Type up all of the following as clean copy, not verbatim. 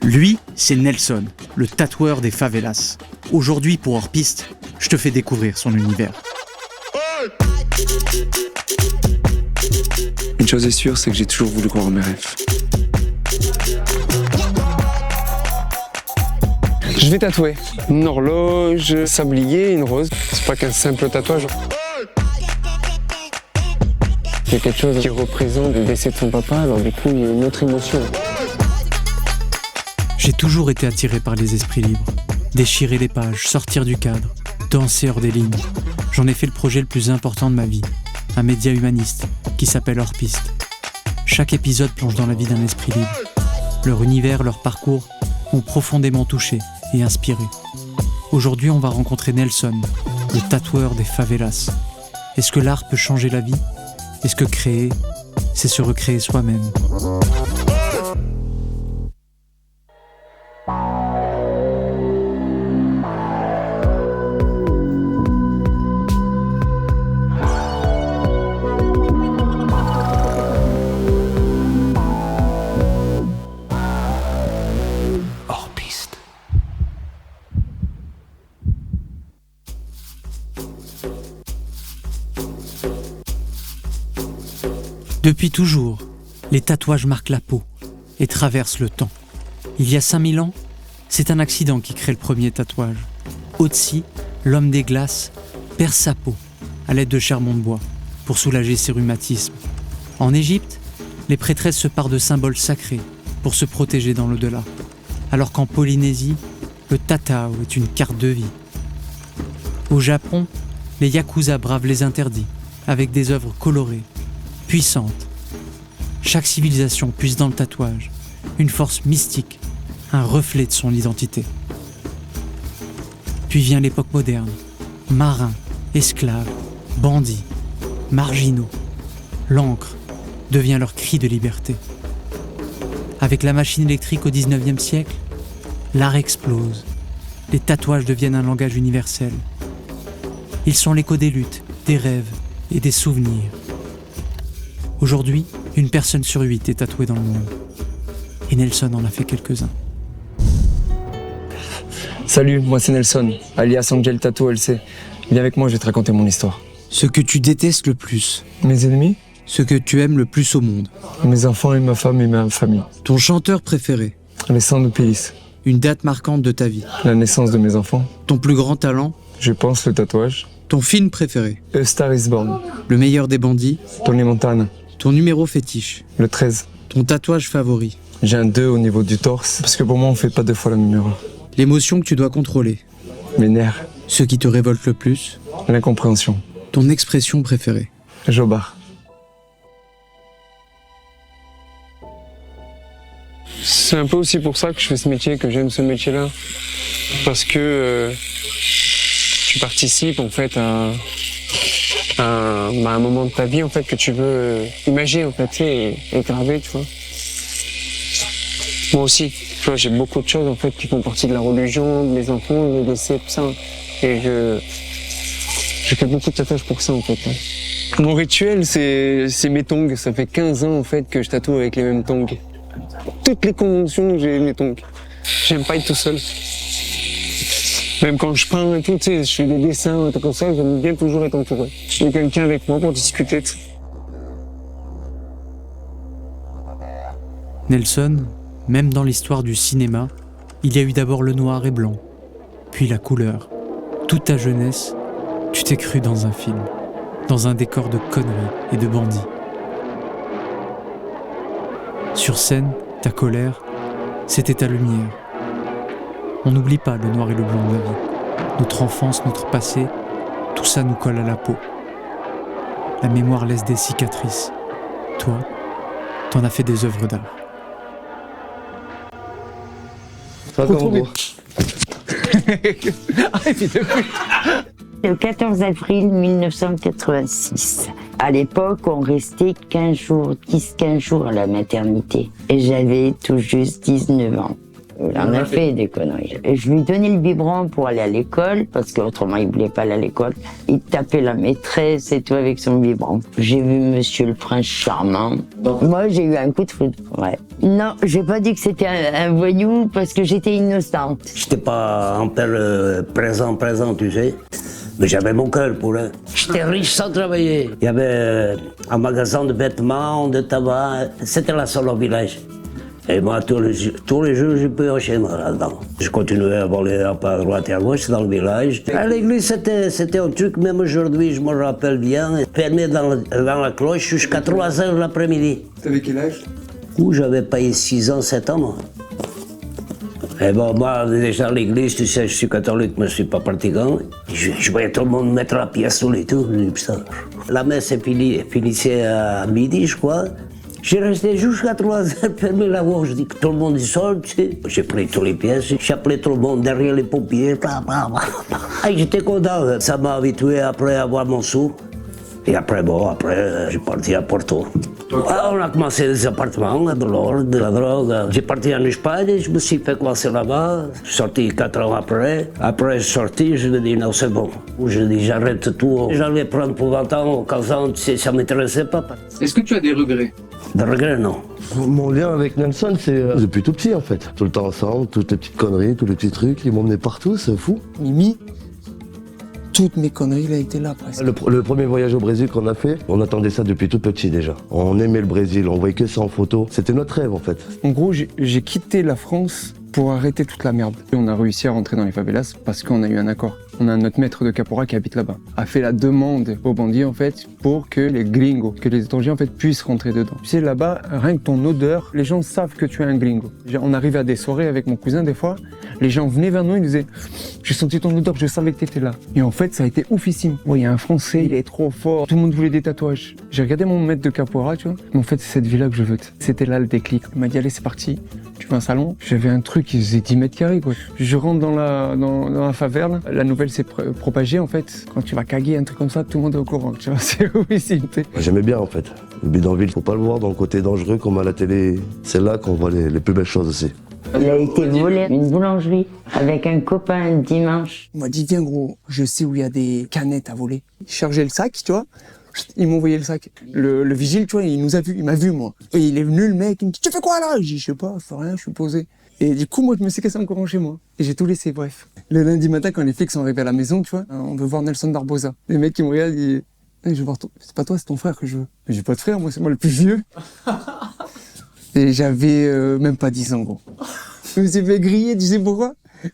Lui, c'est Nelson, le tatoueur des favelas. Aujourd'hui, pour Hors Piste, je te fais découvrir son univers. Une chose est sûre, c'est que j'ai toujours voulu croire en mes rêves. Je vais tatouer une horloge, un sablier, une rose. C'est pas qu'un simple tatouage. C'est quelque chose qui représente le décès de son papa, alors du coup il y a une autre émotion. J'ai toujours été attiré par les esprits libres. Déchirer les pages, sortir du cadre, danser hors des lignes. J'en ai fait le projet le plus important de ma vie. Un média humaniste qui s'appelle Hors Piste. Chaque épisode plonge dans la vie d'un esprit libre. Leur univers, leur parcours m'ont profondément touché et inspiré. Aujourd'hui, on va rencontrer Nelson, le tatoueur des favelas. Est-ce que l'art peut changer la vie ? Est-ce que créer, c'est se recréer soi-même ? Hors Piste. Depuis toujours, les tatouages marquent la peau et traversent le temps. Il y a 5000 ans, c'est un accident qui crée le premier tatouage. Otzi, l'homme des glaces, perce sa peau à l'aide de charbon de bois pour soulager ses rhumatismes. En Égypte, les prêtresses se parent de symboles sacrés pour se protéger dans l'au-delà. Alors qu'en Polynésie, le tatao est une carte de vie. Au Japon, les yakuza bravent les interdits avec des œuvres colorées, puissantes. Chaque civilisation puise dans le tatouage une force mystique, un reflet de son identité. Puis vient l'époque moderne. Marins, esclaves, bandits, marginaux. L'encre devient leur cri de liberté. Avec la machine électrique au XIXe siècle, l'art explose. Les tatouages deviennent un langage universel. Ils sont l'écho des luttes, des rêves et des souvenirs. Aujourd'hui, une personne sur 8 est tatouée dans le monde. Et Nelson en a fait quelques-uns. Salut, moi c'est Nelson, alias Angel Tattoo LC. Viens avec moi, je vais te raconter mon histoire. Ce que tu détestes le plus. Mes ennemis, Ce que tu aimes le plus au monde. mes enfants et ma femme et ma famille. Ton chanteur préféré. Les sangs de pays, Une date marquante de ta vie. la naissance de mes enfants. Ton plus grand talent. Je pense le tatouage. Ton film préféré. A Star is Born. Le meilleur des bandits. Tony Montana. Ton numéro fétiche. Le 13. Ton tatouage favori. J'ai un 2 au niveau du torse, parce que pour moi on fait pas 2 fois la même erreur. L'émotion que tu dois contrôler. Mes nerfs, Ce qui te révolte le plus. l'incompréhension. Ton expression préférée. Jobard. C'est un peu aussi pour ça que je fais ce métier, que j'aime ce métier-là. Parce que tu participes en fait à un moment de ta vie en fait que tu veux imager en fait tu sais, et graver, tu vois. Moi aussi, tu vois, j'ai beaucoup de choses en fait qui font partie de la religion, de mes enfants, de décès, tout ça. Et je fais beaucoup de tatouages pour ça en fait. Mon rituel c'est mes tongs. Ça fait 15 ans en fait que je tatoue avec les mêmes tongs. Toutes les conventions, j'ai mes tongs. J'aime pas être tout seul. Même quand je peins et tout, tu sais, je fais des dessins, un truc comme ça, j'aime bien toujours être entouré. J'ai quelqu'un avec moi pour discuter. Nelson, même dans l'histoire du cinéma, il y a eu d'abord le noir et blanc, puis la couleur. Toute ta jeunesse, tu t'es cru dans un film, dans un décor de conneries et de bandits. Sur scène, ta colère, c'était ta lumière. On n'oublie pas le noir et le blanc de la vie. Notre enfance, notre passé, tout ça nous colle à la peau. La mémoire laisse des cicatrices. Toi, t'en as fait des œuvres d'art. Le 14 avril 1986. À l'époque, on restait 10-15 jours à la maternité. Et j'avais tout juste 19 ans. Il en a fait des conneries. Et je lui donnais le biberon pour aller à l'école, parce qu'autrement il voulait pas aller à l'école. Il tapait la maîtresse et tout avec son biberon. J'ai vu Monsieur le Prince charmant. Moi, j'ai eu un coup de foudre, ouais. Non, j'ai pas dit que c'était un voyou, parce que j'étais innocente. J'étais pas un père présent, tu sais. Mais j'avais mon cœur pour eux. J'étais riche sans travailler. Il y avait un magasin de vêtements, de tabac. C'était la seule au village. Et moi, tous les jours, je peux chez moi là-dedans. Je continuais à voler un peu à droite et à gauche dans le village. À l'église, c'était un truc, même aujourd'hui, je me rappelle bien. Fermé dans la cloche jusqu'à 3 heures l'après-midi. T'avais quel âge? J'avais payé 6 ans, 7 ans, moi. Et bon, moi, déjà à l'église, tu sais, je suis catholique, mais je ne suis pas pratiquant. Je voyais tout le monde mettre la pièce sur les tours. La messe finissait à midi, je crois. J'ai resté jusqu'à 3 heures fermé la voie. Je dis que tout le monde y sort, tu sais. J'ai pris toutes les pièces, j'ai appelé tout le monde derrière les pompiers. Et j'étais content. Ça m'a habitué après à avoir mon sou. Et après, j'ai parti à Porto. On a commencé des appartements, de l'or, de la drogue. J'ai parti en Espagne, je me suis fait commencer là-bas. Je suis sorti 4 ans après. Après, je suis sorti, je me dis non, c'est bon. Je dis j'arrête tout. J'allais prendre pour 20 ans, 15 ans, tu sais, ça ne m'intéressait pas. Est-ce que tu as des regrets? De regrets, non. Mon lien avec Nelson, c'est depuis tout petit en fait. Tout le temps ensemble, toutes les petites conneries, tous les petits trucs. Ils m'emmenaient partout, c'est fou. Mimi, toutes mes conneries, il a été là presque. Le premier voyage au Brésil qu'on a fait, on attendait ça depuis tout petit déjà. On aimait le Brésil, on voyait que ça en photo. C'était notre rêve en fait. En gros, j'ai quitté la France pour arrêter toute la merde. Et on a réussi à rentrer dans les favelas parce qu'on a eu un accord. On a notre maître de caporal qui habite là-bas. A fait la demande aux bandits en fait pour que les gringos, que les étrangers en fait puissent rentrer dedans. Tu sais là-bas, rien que ton odeur, les gens savent que tu es un gringo. On arrivait à des soirées avec mon cousin des fois, les gens venaient vers nous, ils disaient j'ai senti ton odeur, je savais que t'étais là. Et en fait ça a été oufissime. Il y a un Français, il est trop fort, tout le monde voulait des tatouages. J'ai regardé mon maître de caporal, tu vois. Mais en fait c'est cette vie-là que je veux. C'était là le déclic. Il m'a dit allez c'est parti, tu veux un salon. J'avais un truc qui faisait 10 mètres carrés quoi. Je rentre dans la faverne, la nouvelle s'est propagée en fait. Quand tu vas caguer un truc comme ça, tout le monde est au courant, tu vois, c'est oufissime. J'aimais bien en fait. Le bidonville, faut pas le voir dans le côté dangereux comme à la télé. C'est là qu'on voit les plus belles choses aussi. Il a été volé une boulangerie avec un copain un dimanche. Il m'a dit viens gros, je sais où il y a des canettes à voler. Il chargeait le sac, tu vois. Il m'a envoyé le sac. Le vigile, tu vois, il nous a vu, il m'a vu moi. Et il est venu le mec, il me dit tu fais quoi là? Je dis je sais pas, je fais rien, je suis posé. Et du coup, moi, je me suis cassé un courant chez moi. Et j'ai tout laissé, bref. Le lundi matin, quand les flics sont arrivés à la maison, tu vois, on veut voir Nelson Barbosa. Les mecs, ils me regardent, ils disent, hey, je veux voir c'est pas toi, c'est ton frère que je veux. Mais j'ai pas de frère, moi, c'est moi le plus vieux. Et j'avais même pas 10 ans, gros. Je me suis fait griller, tu sais pourquoi?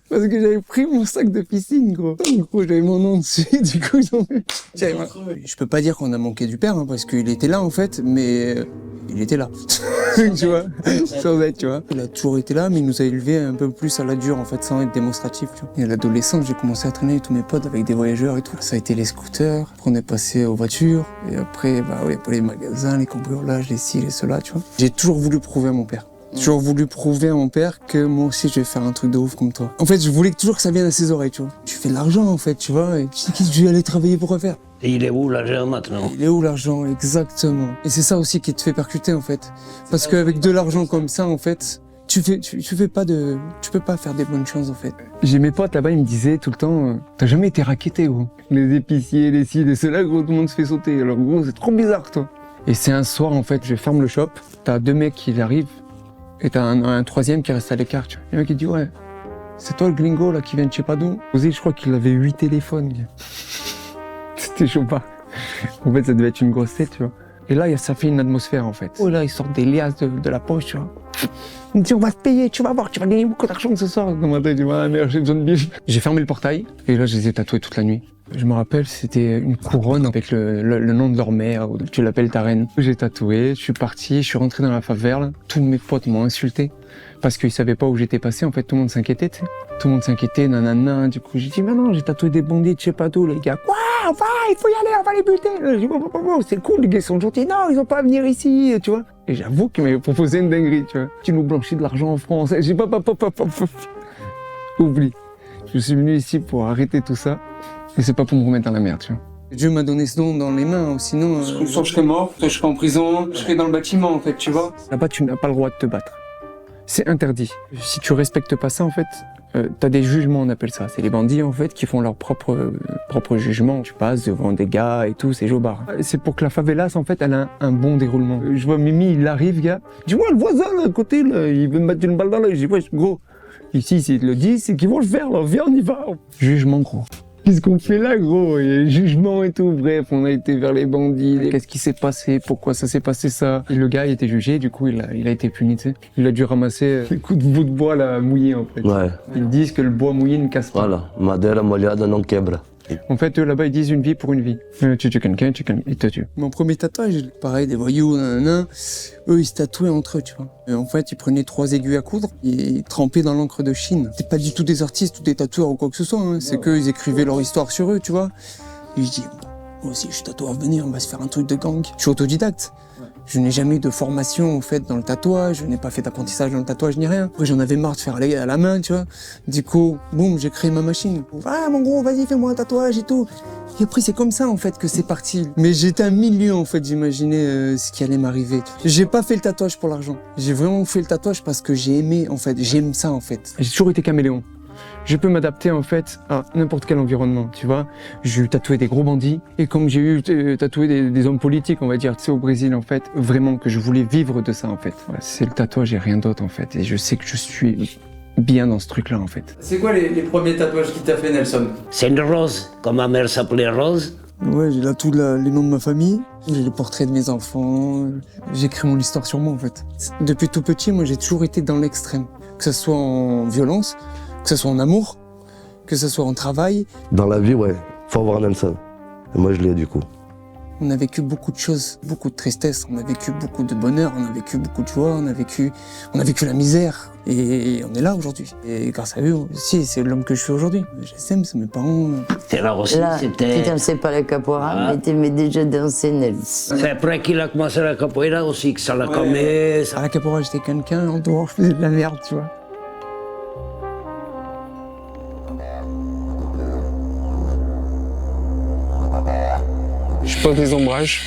Parce que j'avais pris mon sac de piscine, gros. Du coup, j'avais mon nom dessus, du coup, Je peux pas dire qu'on a manqué du père, hein, parce qu'il était là, en fait, mais il était là. Tu vois, sans être, tu vois. Il a toujours été là, mais il nous a élevés un peu plus à la dure, en fait, sans être démonstratif, tu vois. Et à l'adolescence, j'ai commencé à traîner avec tous mes potes, avec des voyageurs et tout. Ça a été les scooters, après on est passé aux voitures, et après, après les magasins, les cambriolages, les ci, les cela, tu vois. J'ai toujours voulu prouver à mon père. J'ai toujours voulu prouver à mon père que moi aussi je vais faire un truc de ouf comme toi. En fait, je voulais toujours que ça vienne à ses oreilles, tu vois. Tu fais de l'argent, en fait, tu vois, et qu'est-ce que tu vas aller travailler pour faire? Et il est où l'argent maintenant? Il est où l'argent, exactement. Et c'est ça aussi qui te fait percuter, en fait. Parce qu'avec de l'argent comme ça, en fait, tu peux pas faire des bonnes choses, en fait. J'ai mes potes là-bas, ils me disaient tout le temps, t'as jamais été racketté, gros. Les épiciers, les ci, les cela, gros, tout le monde se fait sauter. Alors, gros, c'est trop bizarre, toi. Et c'est un soir, en fait, je ferme le shop, t'as 2 mecs qui arrivent, et t'as un troisième qui reste à l'écart, tu vois. Le mec, il dit, ouais, c'est toi le gringo, là, qui vient de je sais pas d'où. Je crois qu'il avait 8 téléphones. C'était chaud pas. En fait, ça devait être une grosse tête, tu vois. Et là, ça fait une atmosphère, en fait. Oh là, ils sortent des liasses de la poche, tu vois. Il me dit, on va te payer, tu vas voir, tu vas gagner beaucoup d'argent ce soir. Comment t'as dit, ah merde, j'ai besoin de bif. J'ai fermé le portail, et là, je les ai tatoués toute la nuit. Je me rappelle, c'était une couronne avec le nom de leur mère, ou tu l'appelles ta reine. J'ai tatoué, je suis parti, je suis rentré dans la favela. Tous mes potes m'ont insulté, parce qu'ils savaient pas où j'étais passé, en fait, tout le monde s'inquiétait, tu sais. Tout le monde s'inquiétait, nanana. Du coup, j'ai dit, mais non, j'ai tatoué des bandits, je sais pas d'où, les gars. Quoi? Va, il faut y aller, on va les buter. J'ai dit, c'est cool, les gars, ils sont gentils. Non, ils ont pas à venir ici, tu vois. Et j'avoue qu'ils m'avaient proposé une dinguerie, tu vois. Tu nous blanchis de l'argent en France. J'ai pas. Oublie. Je suis venu ici pour arrêter tout ça. Et c'est pas pour me remettre dans la merde, tu vois. Dieu m'a donné ce don dans les mains, sinon... soit je serais mort, soit je serais en prison, je serais dans le bâtiment, en fait, tu vois. Là-bas, tu n'as pas le droit de te battre. C'est interdit. Si tu respectes pas ça, en fait, t'as des jugements, on appelle ça. C'est les bandits, en fait, qui font leur propre jugement. Tu passes devant des gars et tout, c'est jobard. C'est pour que la favelas, en fait, elle a un bon déroulement. Je vois Mimi, il arrive, gars. Tu vois le voisin, là, à côté, là, il veut me mettre une balle dans l'œil. Je dis, ouais, gros, ici, s'ils te le disent, c'est qu'ils vont le faire, là. Viens, on y va. Jugement, gros. Qu'est-ce qu'on fait là, gros? Il y a le jugement et tout. Bref, on a été vers les bandits. Qu'est-ce qui s'est passé? Pourquoi ça s'est passé ça? Et le gars, il a été jugé, du coup, il a été puni, tu sais. Il a dû ramasser des coups de bout de bois, là, mouillés, en fait. Ouais. Ils disent que le bois mouillé ne casse pas. Voilà. Madeira molhada não quebra. En fait, eux, là-bas, ils disent une vie pour une vie. Tu tues quelqu'un, il te tue. Mon premier tatouage, pareil, des voyous, nanana, eux, ils se tatouaient entre eux, tu vois. Et en fait, ils prenaient 3 aiguilles à coudre et ils trempaient dans l'encre de Chine. C'est pas du tout des artistes ou des tatoueurs ou quoi que ce soit, hein. C'est qu'eux, ils écrivaient leur histoire sur eux, tu vois. Et je dis, moi aussi, je suis tatoueur, venez, on va se faire un truc de gang. Je suis autodidacte. Je n'ai jamais eu de formation en fait dans le tatouage, je n'ai pas fait d'apprentissage dans le tatouage ni rien. Après j'en avais marre de faire à la main, tu vois. Du coup, boum, j'ai créé ma machine. Ah mon gros, vas-y, fais-moi un tatouage et tout. Et après c'est comme ça en fait que c'est parti. Mais j'étais un milieu en fait, j'imaginais ce qui allait m'arriver. J'ai pas fait le tatouage pour l'argent. J'ai vraiment fait le tatouage parce que j'ai aimé en fait, j'aime ça en fait. J'ai toujours été caméléon. Je peux m'adapter en fait à n'importe quel environnement, tu vois. J'ai eu tatoué des gros bandits et comme j'ai eu tatoué des hommes politiques, on va dire, tu sais, au Brésil en fait, vraiment que je voulais vivre de ça en fait. Voilà, c'est le tatouage et rien d'autre en fait. Et je sais que je suis bien dans ce truc-là en fait. C'est quoi les premiers tatouages qu'il t'a fait, Nelson? C'est une rose, comme ma mère s'appelait Rose. Ouais, j'ai là tous les noms de ma famille, j'ai les portraits de mes enfants, j'écris mon histoire sur moi en fait. Depuis tout petit, moi j'ai toujours été dans l'extrême, que ce soit en violence, que ce soit en amour, que ce soit en travail. Dans la vie, ouais, faut avoir Nelson. Et moi, je l'ai du coup. On a vécu beaucoup de choses, beaucoup de tristesse, on a vécu beaucoup de bonheur, on a vécu beaucoup de joie, on a vécu la misère. Et on est là aujourd'hui. Et grâce à eux aussi, c'est l'homme que je suis aujourd'hui. J'aime, c'est mes parents. C'est là aussi, c'était... Tu dansais pas la capoeira, mais t'aimais déjà danser, Nels. C'est après qu'il a commencé la capoeira aussi que ça l'a commencé. À la capoeira, j'étais quelqu'un, en dehors, je faisais de la merde, tu vois. Je pose des ombrages,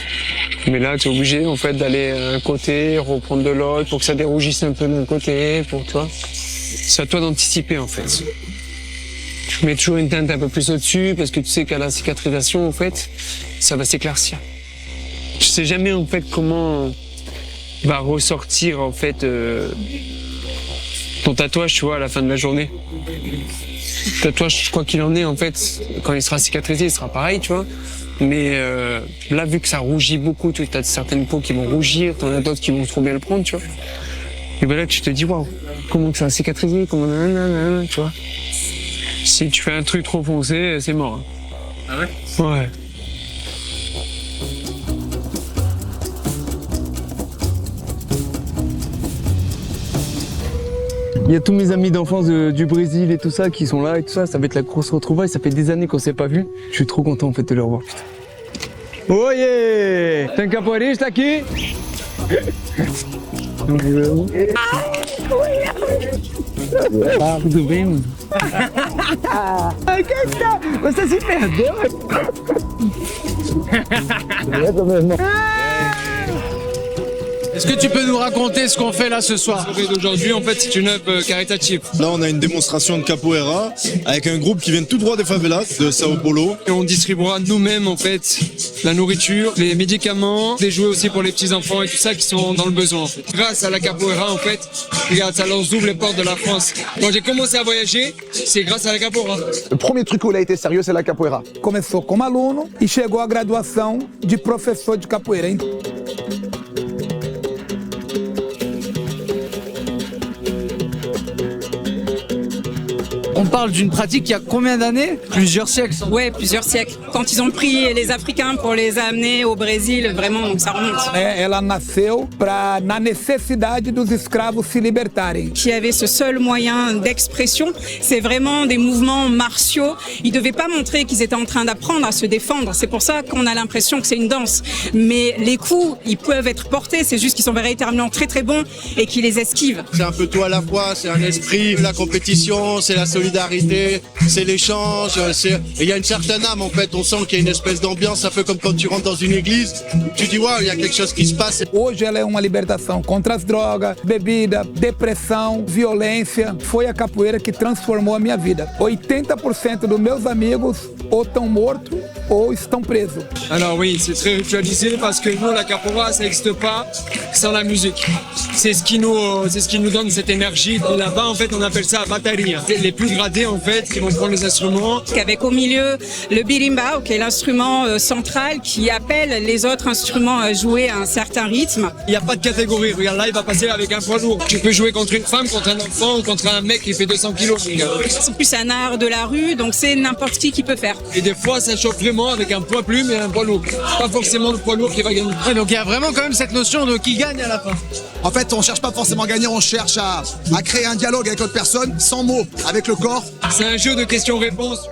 mais là tu es obligé en fait d'aller à un côté, reprendre de l'autre pour que ça dérougisse un peu d'un côté, pour toi. C'est à toi d'anticiper en fait. Tu mets toujours une teinte un peu plus au-dessus parce que tu sais qu'à la cicatrisation en fait, ça va s'éclaircir. Tu sais jamais en fait comment va ressortir en fait ton tatouage, tu vois, à la fin de la journée. Le tatouage, quoi qu'il en est en fait, quand il sera cicatrisé, il sera pareil, tu vois. Mais là, vu que ça rougit beaucoup, tu as certaines peaux qui vont rougir, t'en as d'autres qui vont trop bien le prendre, tu vois. Et ben là, tu te dis, waouh, comment que ça va cicatriser, comment nanana, tu vois. Si tu fais un truc trop foncé, c'est mort. Ah ouais? Ouais. Il y a tous mes amis d'enfance du Brésil et tout ça qui sont là et tout ça. Ça va être la grosse retrouvaille. Ça fait des années qu'on s'est pas vus. Je suis trop content en fait de les revoir. Putain. Oh yeah! Tem capoeirista aqui? Tudo bem, mano? Você se perdeu? Est-ce que tu peux nous raconter ce qu'on fait là ce soir? D'aujourd'hui, en fait, c'est une œuvre caritative. Là, on a une démonstration de capoeira avec un groupe qui vient tout droit des favelas de Sao Paulo. Et on distribuera nous-mêmes, en fait, la nourriture, les médicaments, des jouets aussi pour les petits-enfants et tout ça qui sont dans le besoin, en fait. Grâce à la capoeira, en fait, regarde, ça leur ouvre les portes de la France. Quand j'ai commencé à voyager, c'est grâce à la capoeira. Le premier truc où il a été sérieux, c'est la capoeira. Começou como aluno e chegou à graduação de professor de capoeira. On parle d'une pratique qui a combien d'années? Plusieurs siècles. Ouais, plusieurs siècles. Quand ils ont pris les Africains pour les amener au Brésil, vraiment, donc ça remonte. Ela nasceu na necessidade dos escravos se libertarem. Qui avait ce seul moyen d'expression, c'est vraiment des mouvements martiaux. Ils devaient pas montrer qu'ils étaient en train d'apprendre à se défendre. C'est pour ça qu'on a l'impression que c'est une danse. Mais les coups, ils peuvent être portés. C'est juste qu'ils sont véritablement très très bons et qu'ils les esquivent. C'est un peu tout à la fois. C'est un esprit, la compétition, c'est la solidarité. solidarité, c'est l'échange, il y a une certaine âme en fait, on sent qu'il y a une espèce d'ambiance, un peu comme quand tu rentres dans une église, tu dis ouais, il y a quelque chose qui se passe. Hoje ela é uma libertação contra as drogas, bebida, depressão, violência. Foi a capoeira que transformou a minha vida. 80% dos meus amigos ou estão mortos ou estão presos. Alors oui, c'est très ritualisé parce que nous, la capoeira, ça n'existe pas sans la musique. C'est ce qui nous donne cette énergie. Et là-bas, en fait, on appelle ça bataria. Les plus gradés, en fait, qui vont prendre les instruments. Avec au milieu le berimbau, qui est l'instrument central qui appelle les autres instruments à jouer à un certain rythme. Il n'y a pas de catégorie. Regarde, là, il va passer avec un poids lourd. Tu peux jouer contre une femme, contre un enfant ou contre un mec qui fait 200 kilos. C'est plus un art de la rue, donc c'est n'importe qui peut faire. Et des fois, ça chauffe vraiment avec un poids plume et un poids lourd. Pas forcément le poids lourd qui va gagner. Ouais, donc il y a vraiment quand même cette notion de qui gagne à la fin. En fait, on cherche pas forcément à gagner, on cherche à créer un dialogue avec l'autre personne, sans mots, avec le corps. C'est un jeu de questions-réponses.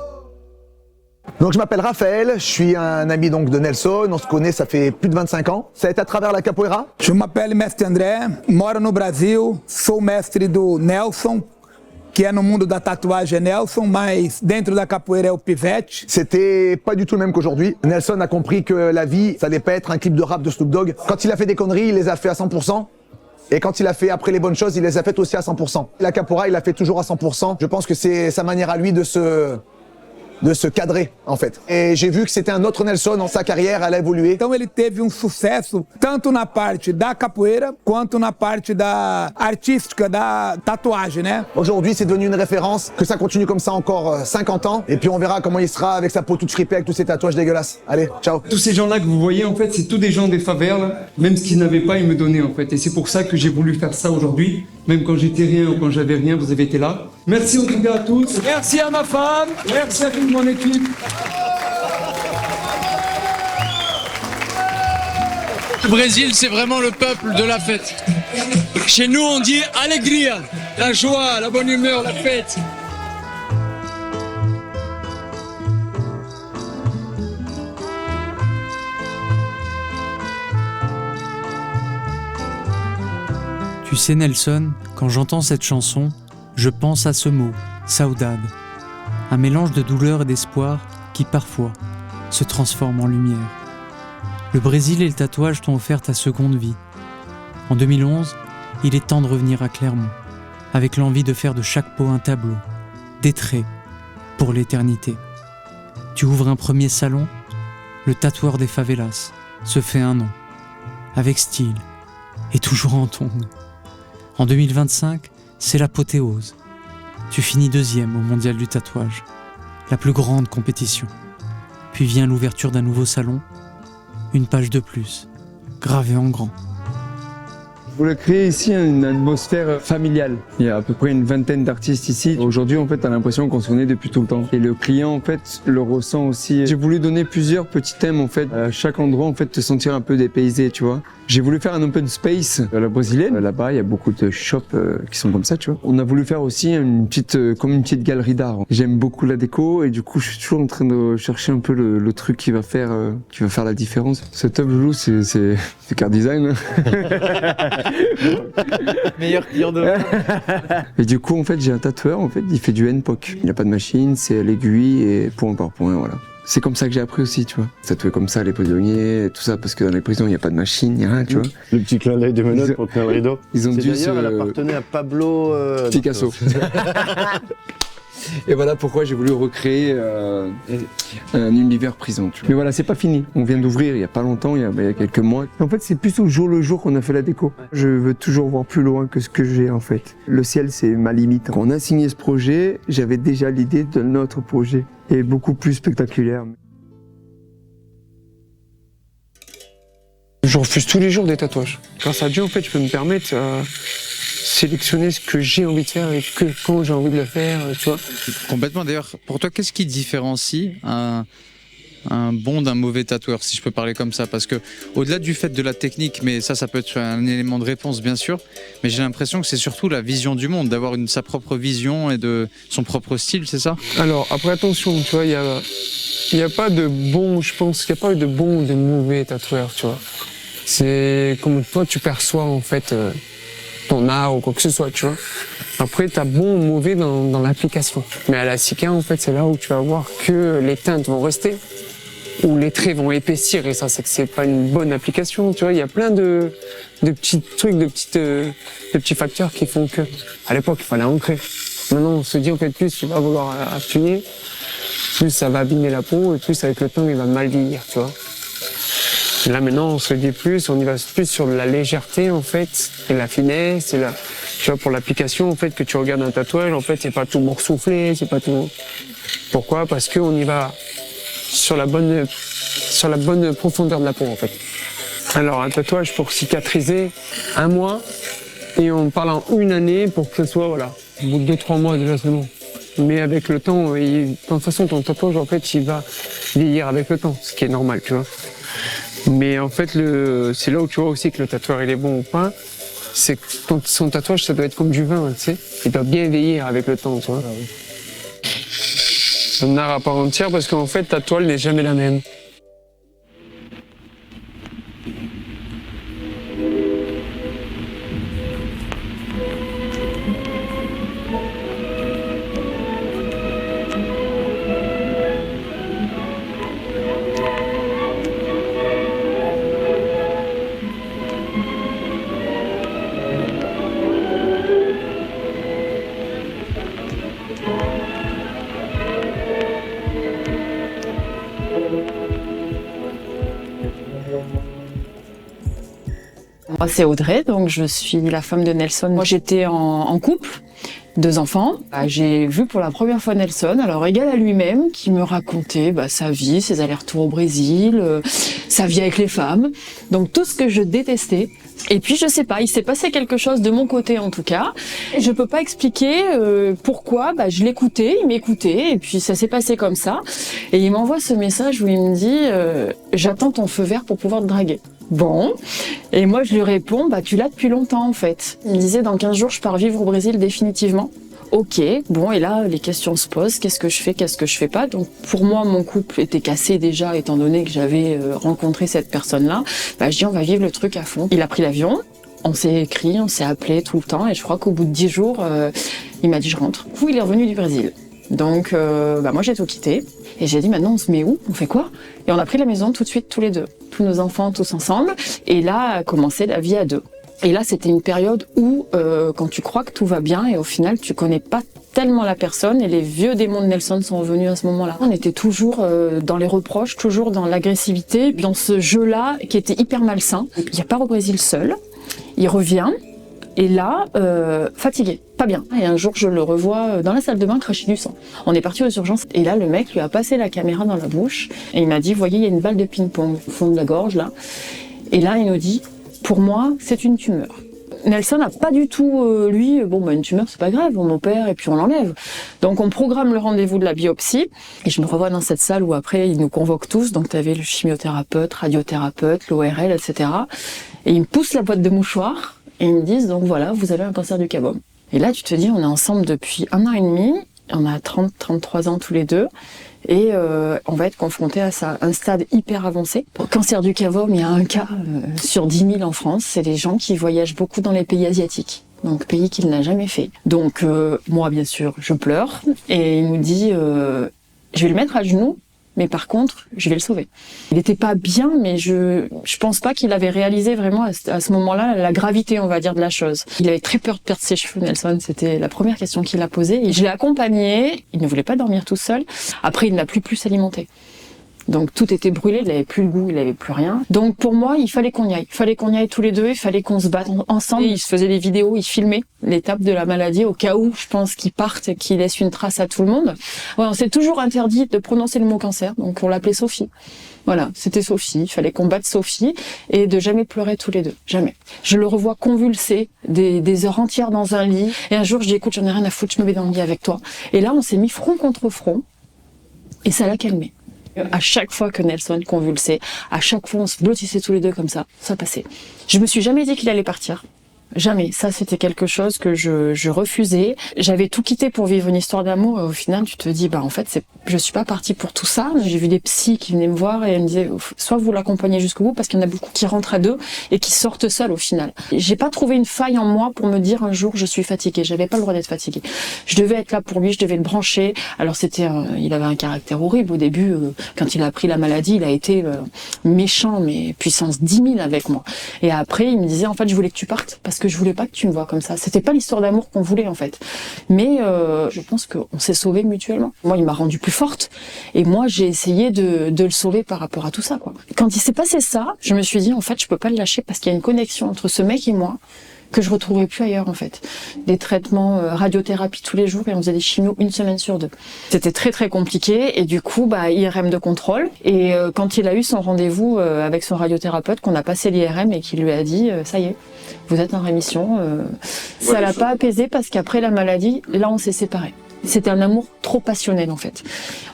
Donc je m'appelle Raphaël, je suis un ami donc de Nelson, on se connaît, ça fait plus de 25 ans. Ça a été à travers la capoeira. Je m'appelle Mestre André, moro no Brasil, sou mestre do Nelson, que é no mundo da tatuagem Nelson, mas dentro da capoeira é o Pivete. C'était pas du tout le même qu'aujourd'hui. Nelson a compris que la vie, ça allait pas être un clip de rap de Snoop Dogg. Quand il a fait des conneries, il les a fait à 100%. Et quand il a fait après les bonnes choses, il les a faites aussi à 100%. La capoeira, il l'a fait toujours à 100%. Je pense que c'est sa manière à lui de se cadrer, en fait. Et j'ai vu que c'était un autre Nelson dans sa carrière, elle a évolué. Então ele teve sucesso tanto na parte da capoeira quanto na parte da artística, da tatuagem, né? Aujourd'hui, c'est devenu une référence, que ça continue comme ça encore 50 ans, et puis on verra comment il sera avec sa peau toute fripée, avec tous ses tatouages dégueulasses. Allez, ciao. Tous ces gens-là que vous voyez, en fait, c'est tous des gens des favelas. Même ce qu'ils n'avaient pas, ils me donnaient, en fait. Et c'est pour ça que j'ai voulu faire ça aujourd'hui. Même quand j'étais rien ou quand j'avais rien, vous avez été là. Merci en tout cas à tous. Merci à ma femme. Merci à toute mon équipe. Le Brésil, c'est vraiment le peuple de la fête. Chez nous, on dit alegria, la joie, la bonne humeur, la fête. Tu sais Nelson, quand j'entends cette chanson, je pense à ce mot, saudade, un mélange de douleur et d'espoir qui parfois se transforme en lumière. Le Brésil et le tatouage t'ont offert ta seconde vie. En 2011, il est temps de revenir à Clermont, avec l'envie de faire de chaque peau un tableau, des traits, pour l'éternité. Tu ouvres un premier salon, le tatoueur des favelas se fait un nom, avec style et toujours en tongs. En 2025, c'est l'apothéose. Tu finis 2e au mondial du tatouage, la plus grande compétition. Puis vient l'ouverture d'un nouveau salon, une page de plus, gravée en grand. Je voulais créer ici une atmosphère familiale. Il y a à peu près une vingtaine d'artistes ici. Aujourd'hui, en fait, t'as l'impression qu'on se connaît depuis tout le temps. Et le client, en fait, le ressent aussi. J'ai voulu donner plusieurs petits thèmes, en fait. À chaque endroit, en fait, te sentir un peu dépaysé, tu vois. J'ai voulu faire un open space à la brésilienne. Là-bas, il y a beaucoup de shops qui sont comme ça, tu vois. On a voulu faire aussi comme une petite galerie d'art. J'aime beaucoup la déco et du coup, je suis toujours en train de chercher un peu le truc qui va faire la différence. Ce top Loulou, c'est car design. Meilleur client de Et du coup, en fait, j'ai un tatoueur, en fait, il fait du NPOC. Il n'a pas de machine, c'est à l'aiguille et point par point, voilà. C'est comme ça que j'ai appris aussi, tu vois. Tatouer comme ça les prisonniers, tout ça, parce que dans les prisons, il n'y a pas de machine, il n'y a rien, tu vois. Le petit clin d'œil de menottes pour tenir le rideau. Ils ont dû d'ailleurs, elle appartenait à Pablo Picasso. Et voilà pourquoi j'ai voulu recréer un univers prison. Tu vois. Mais voilà, c'est pas fini. On vient d'ouvrir il y a pas longtemps, il y a quelques mois. En fait, c'est plus au jour le jour qu'on a fait la déco. Je veux toujours voir plus loin que ce que j'ai en fait. Le ciel, c'est ma limite. Quand on a signé ce projet, j'avais déjà l'idée d'un autre projet et beaucoup plus spectaculaire. Je refuse tous les jours des tatouages. Grâce à Dieu, en fait, je peux me permettre sélectionner ce que j'ai envie de faire et quand j'ai envie de le faire, tu vois. Complètement. D'ailleurs, pour toi, qu'est-ce qui différencie un bon d'un mauvais tatoueur, si je peux parler comme ça? Parce que au-delà du fait de la technique, mais ça peut être un élément de réponse, bien sûr, mais j'ai l'impression que c'est surtout la vision du monde, d'avoir sa propre vision et de son propre style, c'est ça? Alors, après, attention, tu vois, il y a pas de bon, je pense qu'il n'y a pas de bon ou de mauvais tatoueurs, tu vois. C'est comme toi, tu perçois, en fait, ton art ou quoi que ce soit, tu vois. Après, t'as bon ou mauvais dans l'application. Mais à la Sika, en fait, c'est là où tu vas voir que les teintes vont rester, ou les traits vont épaissir, et ça, c'est que c'est pas une bonne application. Tu vois, il y a plein de petits trucs, de petits facteurs qui font que, à l'époque, il fallait ancrer. Maintenant, on se dit, en fait, plus tu vas vouloir appuyer, plus ça va abîmer la peau, et plus avec le temps, il va mal vieillir, tu vois. Et là, maintenant, on se dit plus, on y va plus sur la légèreté, en fait, et la finesse, et tu vois, pour l'application, en fait, que tu regardes un tatouage, en fait, c'est pas tout boursouflé, c'est pas tout. Pourquoi? Parce qu'on y va sur la bonne profondeur de la peau, en fait. Alors, un tatouage pour cicatriser 1 mois, et on parle en 1 année pour que ce soit, voilà, au bout de 2-3 mois, déjà, c'est bon. Mais avec le temps, de toute façon, ton tatouage, en fait, il va vieillir avec le temps, ce qui est normal, tu vois. Mais en fait, c'est là où tu vois aussi que le tatoueur, il est bon ou pas. C'est que son tatouage, ça doit être comme du vin, tu sais. Il doit bien vieillir avec le temps, tu vois. C'est un art à part entière parce qu'en fait, ta toile n'est jamais la même. Moi, c'est Audrey, donc je suis la femme de Nelson. Moi, j'étais en couple, 2 enfants. J'ai vu pour la première fois Nelson, alors égal à lui-même, qui me racontait sa vie, ses allers-retours au Brésil, sa vie avec les femmes. Donc tout ce que je détestais. Et puis je sais pas, il s'est passé quelque chose de mon côté en tout cas. Je peux pas expliquer pourquoi. Je l'écoutais, il m'écoutait, et puis ça s'est passé comme ça. Et il m'envoie ce message où il me dit j'attends ton feu vert pour pouvoir te draguer. Bon, et moi je lui réponds tu l'as depuis longtemps en fait. Il me disait dans 15 jours je pars vivre au Brésil définitivement. Ok, bon, et là les questions se posent, qu'est-ce que je fais, qu'est-ce que je fais pas. Donc pour moi mon couple était cassé déjà étant donné que j'avais rencontré cette personne-là. Je dis on va vivre le truc à fond. Il a pris l'avion, on s'est écrit, on s'est appelé tout le temps, et je crois qu'au bout de 10 jours il m'a dit je rentre. Du coup il est revenu du Brésil. Donc moi j'ai tout quitté et j'ai dit maintenant on se met où, on fait quoi? Et on a pris la maison tout de suite tous les deux, tous nos enfants tous ensemble, et là a commencé la vie à 2. Et là c'était une période où quand tu crois que tout va bien et au final tu connais pas tellement la personne, et les vieux démons de Nelson sont revenus à ce moment-là. On était toujours dans les reproches, toujours dans l'agressivité, dans ce jeu-là qui était hyper malsain. Il part au Brésil seul, il revient. Et là, fatigué, pas bien. Et un jour, je le revois dans la salle de bain cracher du sang. On est parti aux urgences. Et là, le mec lui a passé la caméra dans la bouche. Et il m'a dit, voyez, il y a une balle de ping-pong au fond de la gorge, là. Et là, il nous dit, pour moi, c'est une tumeur. Nelson n'a pas du tout, une tumeur, c'est pas grave, on opère et puis on l'enlève. Donc on programme le rendez-vous de la biopsie. Et je me revois dans cette salle où après, ils nous convoquent tous. Donc tu avais le chimiothérapeute, radiothérapeute, l'ORL, etc. Et ils me poussent la boîte de mouchoirs. Et ils me disent, donc voilà, vous avez un cancer du cavum. Et là, tu te dis, on est ensemble depuis 1 an et demi, on a 33 ans tous les deux, et on va être confronté à ça, un stade hyper avancé. Pour le cancer du cavum, il y a un cas sur 10 000 en France, c'est les gens qui voyagent beaucoup dans les pays asiatiques, donc pays qu'il n'a jamais fait. Donc moi, bien sûr, je pleure, et il nous dit, je vais le mettre à genoux, mais par contre, je vais le sauver. Il n'était pas bien, mais je pense pas qu'il avait réalisé vraiment à ce moment-là la gravité, on va dire, de la chose. Il avait très peur de perdre ses cheveux, Nelson. C'était la première question qu'il a posée. Et je l'ai accompagné. Il ne voulait pas dormir tout seul. Après, il n'a plus pu s'alimenter. Donc tout était brûlé, il n'avait plus le goût, il n'avait plus rien. Donc pour moi, il fallait qu'on y aille. Il fallait qu'on y aille tous les deux, il fallait qu'on se batte ensemble. Il se faisait des vidéos, il filmait l'étape de la maladie au cas où, je pense, qu'il parte et qu'il laisse une trace à tout le monde. Ouais, on s'est toujours interdit de prononcer le mot cancer, donc on l'appelait Sophie. Voilà, c'était Sophie, il fallait qu'on batte Sophie et de jamais pleurer tous les deux, jamais. Je le revois convulser des heures entières dans un lit. Et un jour, je dis, écoute, j'en ai rien à foutre, je me mets dans le lit avec toi. Et là, on s'est mis front contre front et ça l'a calmé. À chaque fois que Nelson convulsait, à chaque fois on se blottissait tous les deux comme ça passait. Je me suis jamais dit qu'il allait partir. Jamais. Ça, c'était quelque chose que je refusais. J'avais tout quitté pour vivre une histoire d'amour. Et au final, tu te dis, en fait, je suis pas partie pour tout ça. J'ai vu des psys qui venaient me voir et elles me disaient, soit vous l'accompagnez jusqu'au bout, parce qu'il y en a beaucoup qui rentrent à deux et qui sortent seuls au final. J'ai pas trouvé une faille en moi pour me dire un jour, je suis fatiguée. J'avais pas le droit d'être fatiguée. Je devais être là pour lui, je devais le brancher. Alors il avait un caractère horrible au début. Quand il a pris la maladie, il a été méchant, mais puissance 10 000 avec moi. Et après, il me disait, en fait, je voulais que tu partes parce que je voulais pas que tu me vois comme ça. C'était pas l'histoire d'amour qu'on voulait, en fait. Mais je pense qu'on s'est sauvés mutuellement. Moi, il m'a rendue plus forte. Et moi, j'ai essayé de le sauver par rapport à tout ça, quoi. Quand il s'est passé ça, je me suis dit, en fait, je peux pas le lâcher parce qu'il y a une connexion entre ce mec et moi que je retrouverai plus ailleurs, en fait. Des traitements, radiothérapie tous les jours et on faisait des chimios 1 semaine sur 2. C'était très, très compliqué et du coup, IRM de contrôle. Et quand il a eu son rendez-vous avec son radiothérapeute, qu'on a passé l'IRM et qu'il lui a dit, ça y est, vous êtes en rémission. Ça l'a pas apaisé parce qu'après la maladie, là, on s'est séparés. C'était un amour trop passionnel, en fait.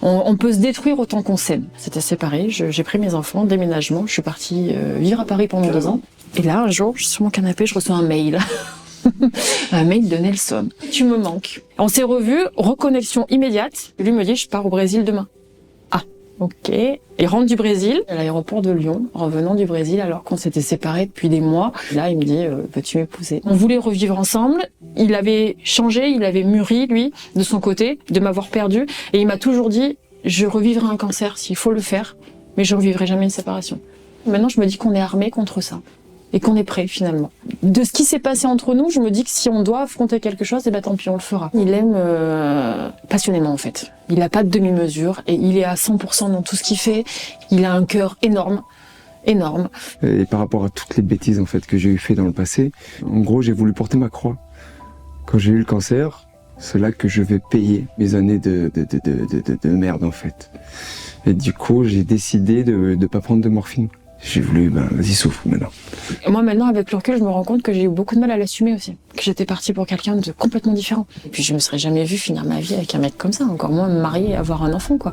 On peut se détruire autant qu'on s'aime. C'était séparé, j'ai pris mes enfants, déménagement, je suis partie vivre à Paris pendant 2 ans. Et là, un jour, je suis sur mon canapé, je reçois un mail. Un mail de Nelson. Tu me manques. On s'est revus, reconnexion immédiate. Lui me dit, je pars au Brésil demain. Ah, ok. Il rentre du Brésil, à l'aéroport de Lyon, revenant du Brésil, alors qu'on s'était séparés depuis des mois. Là, il me dit, peux-tu m'épouser? On voulait revivre ensemble. Il avait changé, il avait mûri, lui, de son côté, de m'avoir perdu. Et il m'a toujours dit, je revivrai un cancer s'il faut le faire, mais je revivrai jamais une séparation. Maintenant, je me dis qu'on est armé contre ça. Et qu'on est prêt, finalement. De ce qui s'est passé entre nous, je me dis que si on doit affronter quelque chose, tant pis, on le fera. Il aime passionnément, en fait. Il n'a pas de demi-mesure et il est à 100% dans tout ce qu'il fait. Il a un cœur énorme. Énorme. Et par rapport à toutes les bêtises, en fait, que j'ai eu fait dans le passé, en gros, j'ai voulu porter ma croix. Quand j'ai eu le cancer, c'est là que je vais payer mes années de merde, en fait. Et du coup, j'ai décidé de ne pas prendre de morphine. J'ai voulu, vas-y, souffle maintenant. Moi, maintenant, avec le recul, je me rends compte que j'ai eu beaucoup de mal à l'assumer aussi. Que j'étais partie pour quelqu'un de complètement différent. Et puis, je me serais jamais vue finir ma vie avec un mec comme ça. Encore moins me marier et avoir un enfant, quoi.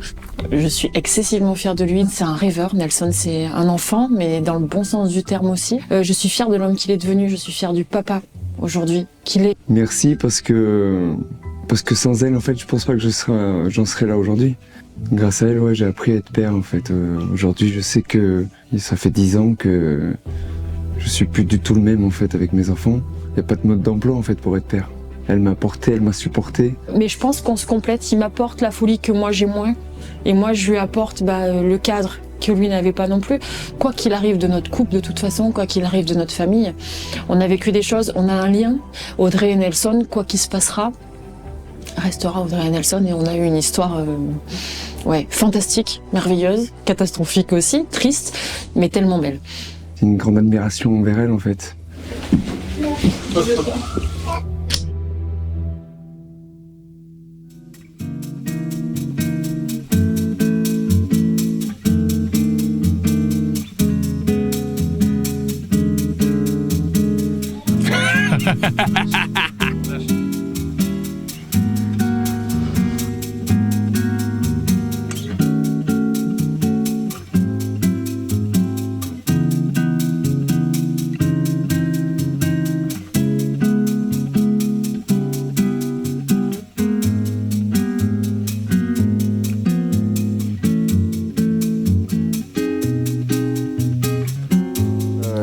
Je suis excessivement fière de lui. C'est un rêveur. Nelson, c'est un enfant, mais dans le bon sens du terme aussi. Je suis fière de l'homme qu'il est devenu. Je suis fière du papa, aujourd'hui, qu'il est. Merci, parce que sans elle, en fait, je pense pas que j'en serais là aujourd'hui. Grâce à elle, ouais, j'ai appris à être père, en fait. Aujourd'hui, je sais que ça fait 10 ans que je suis plus du tout le même, en fait, avec mes enfants. Il n'y a pas de mode d'emploi, en fait, pour être père. Elle m'a porté, elle m'a supporté. Mais je pense qu'on se complète. Il m'apporte la folie que moi j'ai moins. Et moi, je lui apporte le cadre que lui n'avait pas non plus. Quoi qu'il arrive de notre couple, de toute façon, quoi qu'il arrive de notre famille, on a vécu des choses, on a un lien. Audrey et Nelson, quoi qu'il se passera, restera Audrey et Nelson. Et on a eu une histoire fantastique, merveilleuse, catastrophique aussi, triste, mais tellement belle. C'est une grande admiration envers elle, en fait.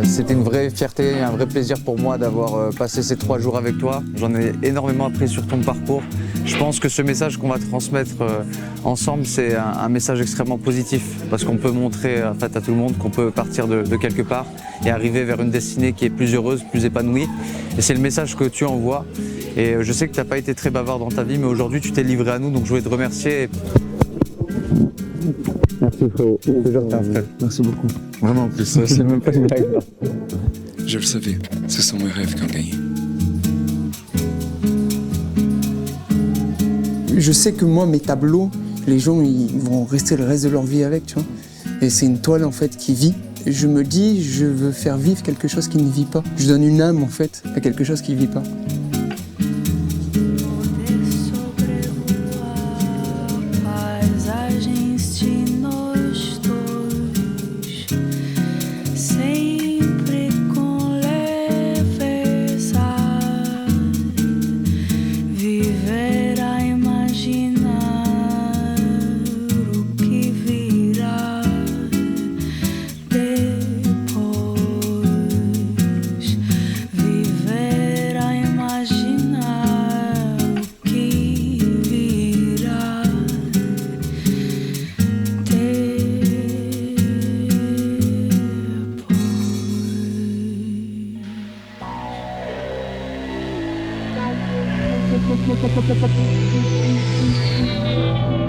C'était une vraie fierté, un vrai plaisir pour moi d'avoir passé ces 3 jours avec toi. J'en ai énormément appris sur ton parcours. Je pense que ce message qu'on va transmettre ensemble, c'est un message extrêmement positif parce qu'on peut montrer en fait, à tout le monde qu'on peut partir de quelque part et arriver vers une destinée qui est plus heureuse, plus épanouie. Et c'est le message que tu envoies. Et je sais que tu n'as pas été très bavard dans ta vie, mais aujourd'hui tu t'es livré à nous, donc je voulais te remercier. Merci frérot, c'est genre un frère. Merci beaucoup. Vraiment en plus, c'est même pas une blague. Je le savais, ce sont mes rêves qui ont gagné. Je sais que moi, mes tableaux, les gens ils vont rester le reste de leur vie avec, tu vois. Et c'est une toile en fait qui vit. Je me dis, je veux faire vivre quelque chose qui ne vit pas. Je donne une âme en fait à quelque chose qui ne vit pas. Thank you.